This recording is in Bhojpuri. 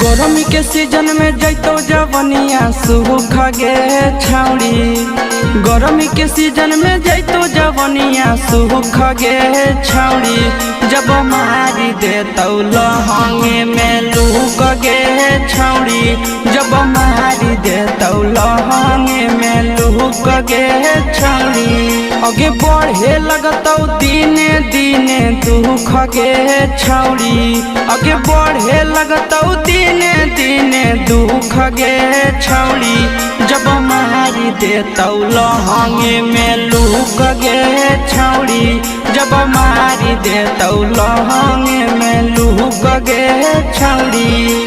गरमी के सीजन में जैतो जवनिया सूख गे छौड़ी। गरमी के सीजन में जैतो जवनिया सूख गे छौड़ी। जब मारी देतौ लहंगे में लूक गे छौड़ी। जब मारी देतौ लहंगे में लूक गे छौड़ी। आगे बढ़े लगतौ दिने दिने दुख गे छौड़ी। आगे बढ़े लगतौ दिने दिने दुख गे छौड़ी। जब मारी देतौ लहंगे में लूक गे छौड़ी। जब मारी देतौ लहंगे में लूक गे छौड़ी।